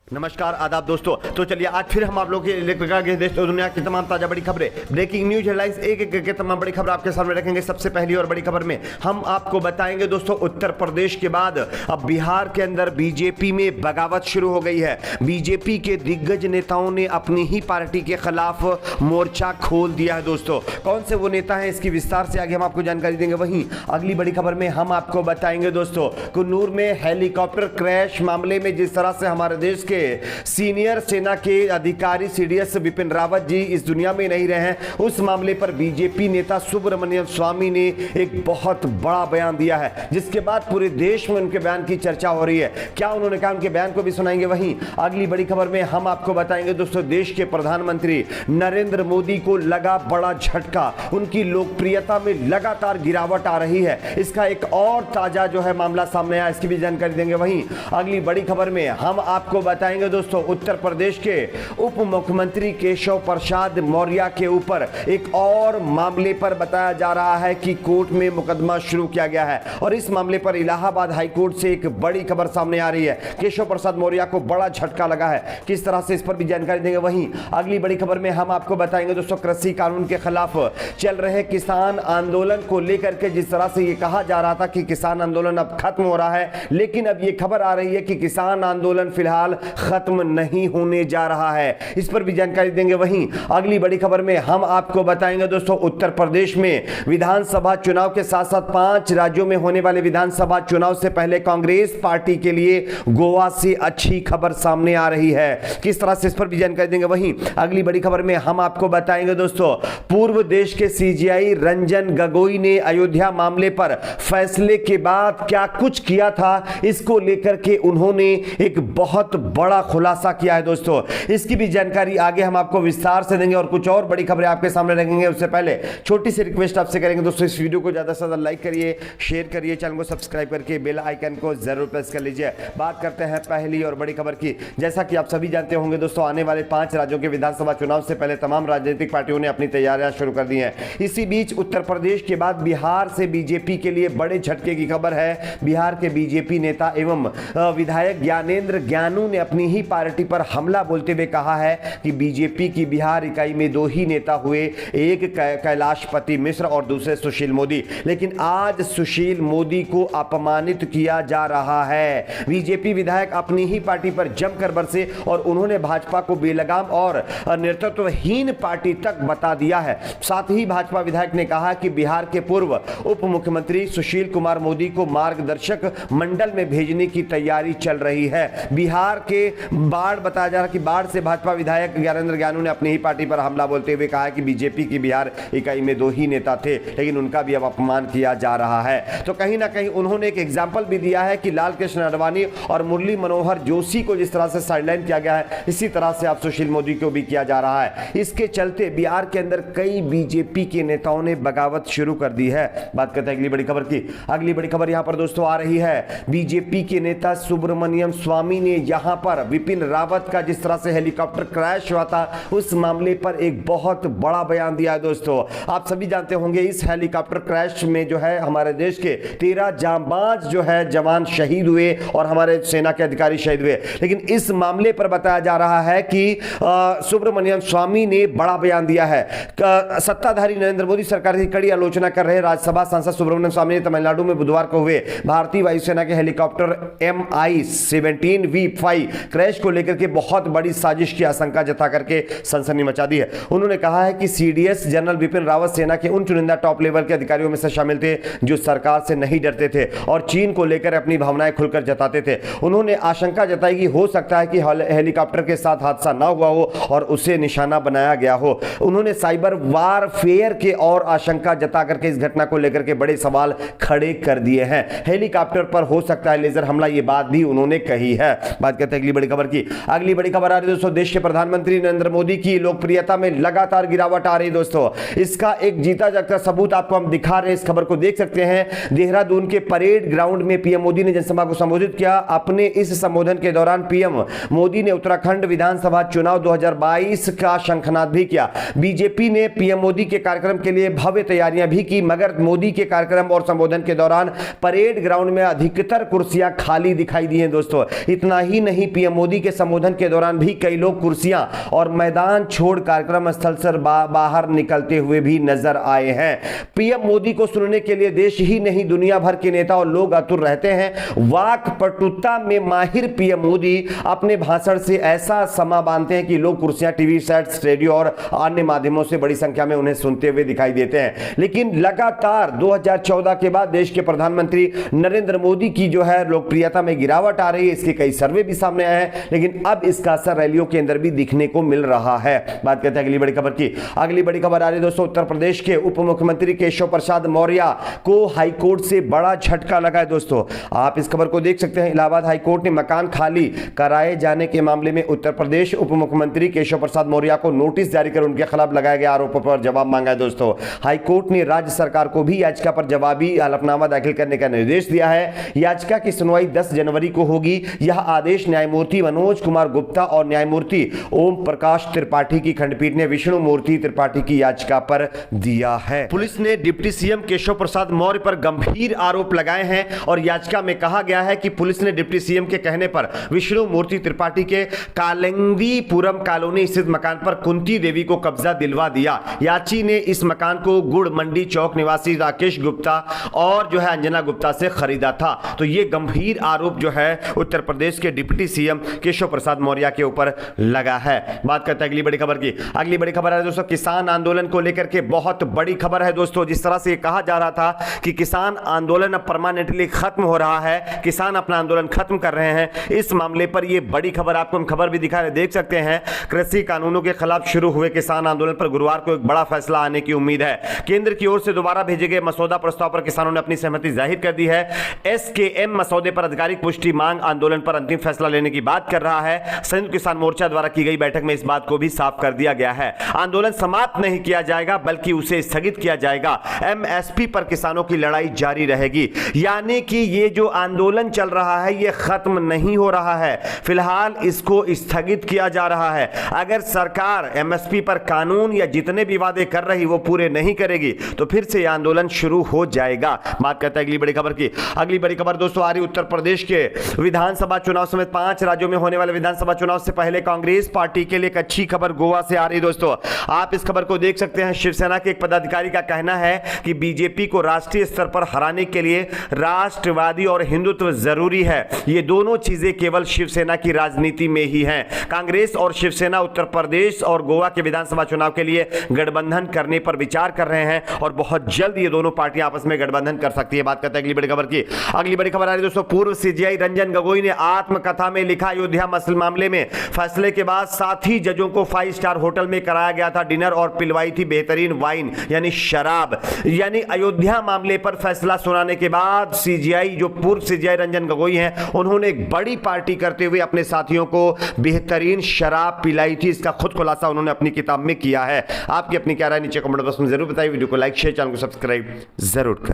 नमस्कार आदाब दोस्तों। तो चलिए आज फिर हम आप लोग के देश और दुनिया की तमाम ताजा बड़ी खबरें, ब्रेकिंग न्यूज हेडलाइंस एक एक करके तमाम बड़ी खबर आपके सामने रखेंगे। सबसे पहली और बड़ी खबर में हम आपको बताएंगे दोस्तों, उत्तर प्रदेश के बाद अब बिहार के अंदर बीजेपी में बगावत शुरू हो गई है। बीजेपी के दिग्गज नेताओं ने अपनी ही पार्टी के खिलाफ मोर्चा खोल दिया है। दोस्तों कौन से वो नेता हैं, इसकी विस्तार से आगे हम आपको जानकारी देंगे। वहीं अगली बड़ी खबर में हम आपको बताएंगे दोस्तों, कुन्नूर में हेलीकॉप्टर क्रैश मामले में जिस तरह से हमारे देश के सीनियर सेना के अधिकारी सीडीएस विपिन रावत जी इस दुनिया में नहीं रहे हैं, उस मामले पर बीजेपी नेता सुब्रमण्यम स्वामी ने एक बहुत बड़ा बयान दिया है, जिसके बाद पूरे देश में उनके बयान की चर्चा हो रही है। क्या उन्होंने कहा, उनके बयान को भी सुनाएंगे। वहीं अगली बड़ी खबर में हम आपको बताएंगे दोस्तों, देश के प्रधानमंत्री नरेंद्र मोदी को लगा बड़ा झटका, उनकी लोकप्रियता में लगातार गिरावट आ रही है। इसका एक और ताजा जो है मामला सामने आया, इसकी भी जानकारी देंगे। वहीं अगली बड़ी खबर में हम आपको बताएंगे दोस्तों, उत्तर प्रदेश के उप मुख्यमंत्री केशव प्रसाद मौर्य के ऊपर एक और मामले पर बताया जा रहा है कि कोर्ट में मुकदमा शुरू किया गया है, और इस मामले पर इलाहाबाद हाईकोर्ट से एक बड़ी खबर सामने आ रही है। केशव प्रसाद मौर्य को बड़ा झटका लगा है, किस तरह से, इस पर भी जानकारी देंगे। वहीं अगली बड़ी खबर में हम आपको बताएंगे दोस्तों, कृषि कानून के खिलाफ चल रहे किसान आंदोलन को लेकर के जिस तरह से ये कहा जा रहा था कि किसान आंदोलन अब खत्म हो रहा है, लेकिन अब ये खबर आ रही है कि किसान आंदोलन फिलहाल खत्म नहीं होने जा रहा है, इस पर भी जानकारी देंगे। वहीं अगली बड़ी खबर में हम आपको बताएंगे दोस्तों, उत्तर प्रदेश में विधानसभा चुनाव के साथ साथ 5 राज्यों में होने वाले विधानसभा चुनाव से पहले कांग्रेस पार्टी के लिए गोवा से अच्छी खबर सामने आ रही है, किस तरह से, इस पर भी जानकारी देंगे। वहीं अगली बड़ी खबर में हम आपको बताएंगे दोस्तों, पूर्व देश के सीजीआई रंजन गोगोई ने अयोध्या मामले पर फैसले के बाद क्या कुछ किया था, इसको लेकर के उन्होंने एक बहुत बड़ा खुलासा किया है दोस्तों। इसकी भी जानकारी आगे हम आपको विस्तार से देंगे और कुछ और बड़ी खबरें आपके सामने रखेंगे। उससे पहले छोटी सी रिक्वेस्ट आपसे करेंगे दोस्तों, इस वीडियो को ज्यादा से ज्यादा लाइक करिए, शेयर करिए, चैनल को सब्सक्राइब करके बेल आइकन को जरूर प्रेस कर लीजिए। बात करते हैं पहली और बड़ी खबर की। जैसा कि आप सभी जानते होंगे दोस्तों, आने वाले 5 राज्यों के विधानसभा चुनाव से पहले तमाम राजनीतिक पार्टियों ने अपनी तैयारियां शुरू कर दी हैं। इसी बीच उत्तर प्रदेश के बाद बिहार से बीजेपी के लिए बड़े झटके की खबर है। बिहार के बीजेपी नेता एवं विधायक ज्ञानेंद्र ज्ञानू ने अपनी ही पार्टी पर हमला बोलते हुए कहा है कि बीजेपी की बिहार इकाई में 2 ही नेता हुए, एक कैलाशपति मिश्र और दूसरे सुशील मोदी, लेकिन आज सुशील मोदी को अपमानित किया जा रहा है। बीजेपी विधायक अपनी ही पार्टी पर जमकर बरसे और उन्होंने भाजपा को बेलगाम और नेतृत्वहीन पार्टी तक बता दिया है। साथ ही भाजपा विधायक ने कहा कि बिहार के पूर्व उप मुख्यमंत्री सुशील कुमार मोदी को मार्गदर्शक मंडल में भेजने की तैयारी चल रही है। बिहार के बाढ़ बताया जा रहा है कि बाढ़ से भाजपा विधायक ज्ञानेंद्र ज्ञानू ने अपनी ही पार्टी पर हमला बोलते हुए कहा कि बीजेपी की बिहार इकाई में 2 ही नेता थे, लेकिन उनका भी अब अपमान किया जा रहा है। तो कहीं ना कहीं उन्होंने एक एग्जाम्पल भी दिया है कि लाल कृष्ण आडवाणी और मुरली मनोहर जोशी को जिस तरह से साइडलाइन किया गया है, इसी तरह से अब सुशील मोदी को भी किया जा रहा है। इसके चलते बिहार के अंदर कई बीजेपी के नेताओं ने बगावत शुरू कर दी है। बात करते हैं अगली बड़ी खबर की। अगली बड़ी खबर यहां पर दोस्तों आ रही है, बीजेपी के नेता सुब्रमण्यम स्वामी ने यहां पर विपिन रावत का जिस तरह से हेलीकॉप्टर क्रैश हुआ था, उस मामले पर एक बहुत बड़ा बयान दिया है दोस्तों। आप सभी जानते होंगे, इस हेलीकॉप्टर क्रैश में जो है हमारे देश के 13 जांबाज जो है जवान शहीद हुए और हमारे सेना के अधिकारी शहीद हुए, लेकिन इस मामले पर बताया जा रहा है कि सुब्रमण्यम स्वामी ने बड़ा बयान दिया है। सत्ताधारी नरेंद्र मोदी सरकार की कड़ी आलोचना कर रहे राज्यसभा सांसद सुब्रमण्यम स्वामी ने तमिलनाडु में बुधवार को हुए भारतीय वायुसेना के हेलीकॉप्टर MI-17V5 क्रैश को लेकर के बहुत बड़ी साजिश की आशंका जता करके सनसनी मचा दी है। उन्होंने कहा है कि सीडीएस जनरल विपिन रावत सेना के उन चुनिंदा टॉप लेवल के अधिकारियों में से शामिल थे जो सरकार से नहीं डरते थे और चीन को लेकर अपनी भावनाएं खुलकर जताते थे। उन्होंने आशंका जताई कि हो सकता है कि हेलीकॉप्टर के साथ हादसा ना हुआ हो और उसे निशाना बनाया गया हो। उन्होंने साइबर वारफेयर के और आशंका जता करके इस घटना को लेकर के बड़े सवाल खड़े कर दिए हैं। हेलीकॉप्टर पर हो सकता है लेजर हमला, ये बात भी उन्होंने कही है। बात करते हैं अगली बड़ी खबर की। अगली बड़ी खबर आ रही है दोस्तों, देश के प्रधानमंत्री नरेंद्र मोदी की लोकप्रियता में लगातार गिरावट आ रही है दोस्तों। इसका एक जीता जागता सबूत आपको हम दिखा रहे हैं, इस खबर को देख सकते हैं। देहरादून के परेड ग्राउंड में पीएम मोदी ने जनसभा को संबोधित किया। अपने इस संबोधन के दौरान पीएम मोदी ने उत्तराखंड विधानसभा चुनाव 2022 का शंखनाद भी किया। बीजेपी ने पीएम मोदी के कार्यक्रम के लिए भव्य तैयारियां भी की, मगर मोदी के कार्यक्रम और संबोधन के दौरान परेड ग्राउंड में अधिकतर कुर्सियां खाली दिखाई दी हैं दोस्तों। इतना ही नहीं, पीएम मोदी के संबोधन के दौरान भी कई लोग कुर्सियां और मैदान छोड़ कार्यक्रम स्थल से बाहर निकलते हुए भी नजर आए हैं। पीएम मोदी को सुनने के लिए देश ही नहीं दुनिया भर के नेता और लोग आतुर रहते हैं। वाक्पटुता में माहिर पीएम मोदी अपने भाषण से ऐसा समा बांधते हैं कि लोग कुर्सियां, टीवी सेट्स, रेडियो और अन्य माध्यमों से बड़ी संख्या में उन्हें सुनते हुए दिखाई देते हैं। लेकिन लगातार 2014 के बाद देश के प्रधानमंत्री नरेंद्र मोदी की जो है लोकप्रियता में गिरावट आ रही है। इसके कई सर्वे भी सामने आए हैं, लेकिन अब इसका असर रैलियों के अंदर भी दिखने को मिल रहा है। बात करते हैं अगली बड़ी खबर की। अगली बड़ी खबर आ रही है दोस्तों, उत्तर प्रदेश के उप मुख्यमंत्री केशव प्रसाद मौर्य को हाईकोर्ट से बड़ा झटका लगा है। दोस्तों आप इस खबर को देख सकते हैं। इलाहाबाद हाईकोर्ट ने मकान खाली कराए जाने के मामले में उत्तर प्रदेश उप मुख्यमंत्री केशव प्रसाद मौर्य को नोटिस जारी कर उनके खिलाफ लगाए गए आरोपों पर जवाब मांगा है। दोस्तों हाईकोर्ट ने राज्य सरकार को भी याचिका पर जवाबी हलफनामा दाखिल करने का निर्देश दिया है। याचिका की सुनवाई 10 जनवरी को होगी। यह आदेश न्यायमूर्ति मनोज कुमार गुप्ता और न्यायमूर्ति ओम प्रकाश त्रिपाठी की खंडपीठ ने विष्णु मूर्ति त्रिपाठी की याचिका पर दिया है। पुलिस ने डिप्टी सीएम केशव प्रसाद मौर्य पर गंभीर आरोप लगाए हैं और याचिका में कहा गया है कि पुलिस ने डिप्टी सीएम के कहने पर विष्णु मूर्ति त्रिपाठी के कालिंदीपुरम कॉलोनी स्थित मकान पर कुंती देवी को कब्जा दिलवा दिया। याची ने इस मकान को गुड़ मंडी चौक निवासी राकेश गुप्ता और जो है अंजना गुप्ता से खरीदा था। तो ये गंभीर आरोप जो है उत्तर प्रदेश के डिप्टी सीएम केशव प्रसाद मौर्य के ऊपर लगा है। बात करते हैं अगली बड़ी खबर की। अगली बड़ी खबर है दोस्तों, किसान आंदोलन को लेकर के बहुत बड़ी खबर है। दोस्तों जिस तरह से कहा जा रहा था कि किसान आंदोलन अब परमानेंटली खत्म हो रहा है, किसान अपना आंदोलन खत्म कर रहे हैं, इस मामले पर यह बड़ी खबर, आपको हम खबर भी दिखा रहे, देख सकते हैं। कृषि कानूनों के खिलाफ शुरू हुए किसान आंदोलन पर गुरुवार को एक बड़ा फैसला आने की उम्मीद है। केंद्र की ओर से दोबारा भेजे गए मसौदा प्रस्ताव पर किसानों ने अपनी सहमति जाहिर कर दी है। एसकेएम मसौदे पर आधिकारिक पुष्टि मांग आंदोलन पर अंतिम फैसला लेने की बात कर रहा है। संयुक्त किसान मोर्चा द्वारा की गई बैठक में इस बात को भी साफ कर दिया गया है। आंदोलन समाप्त नहीं किया जाएगा बल्कि उसे स्थगित किया जाएगा। एमएसपी पर किसानों की लड़ाई जारी रहेगी। यानी कि ये जो आंदोलन चल रहा है ये खत्म नहीं हो रहा है, फिलहाल इसको स्थगित किया जा रहा है। अगर सरकार एमएसपी पर कानून या जितने भी वादे कर रही वो पूरे नहीं करेगी तो फिर से यह आंदोलन शुरू हो जाएगा। बात करते हैं अगली बड़ी खबर की। अगली बड़ी खबर दोस्तों आ रही उत्तर प्रदेश के विधानसभा चुनाव समेत 5 राज्यों में होने वाले विधानसभा चुनाव से पहले कांग्रेस पार्टी के लिए एक अच्छी खबर गोवा से आ रही। दोस्तों आप इस खबर को देख सकते हैं। शिवसेना के एक पदाधिकारी का कहना है कि बीजेपी को राष्ट्रीय स्तर पर हराने के लिए राष्ट्रवादी और हिंदुत्व जरूरी है। ये दोनों चीजें केवल शिवसेना की राजनीति में ही हैं। कांग्रेस और शिवसेना उत्तर प्रदेश और गोवा के विधानसभा चुनाव के लिए गठबंधन करने पर विचार कर रहे हैं और बहुत जल्द ये दोनों पार्टियां आपस में गठबंधन कर सकती है। बात करते हैं अगली बड़ी खबर की। अगली बड़ी खबर आ रही है दोस्तों, पूर्व सीजेआई रंजन गोगोई ने आत्मकथा में लिखा, अयोध्या मसले मामले में फैसले के बाद साथी जजों को 5 स्टार होटल में कराया गया था डिनर और पिलवाई थी बेहतरीन वाइन यानी शराब। यानी अयोध्या मामले पर फैसला सुनाने के बाद सीजेआई, जो पूर्व सीजेआई रंजन गोगोई हैं, उन्होंने एक बड़ी पार्टी करते हुए अपने साथियों को बेहतरीन शराब पिलाई थी। इसका खुद खुलासा उन्होंने अपनी किताब में किया है। आपकी अपनी क्या राय नीचे कमेंट बॉक्स में जरूर बताइए। वीडियो को लाइक शेयर, चैनल को सब्सक्राइब जरूर करें।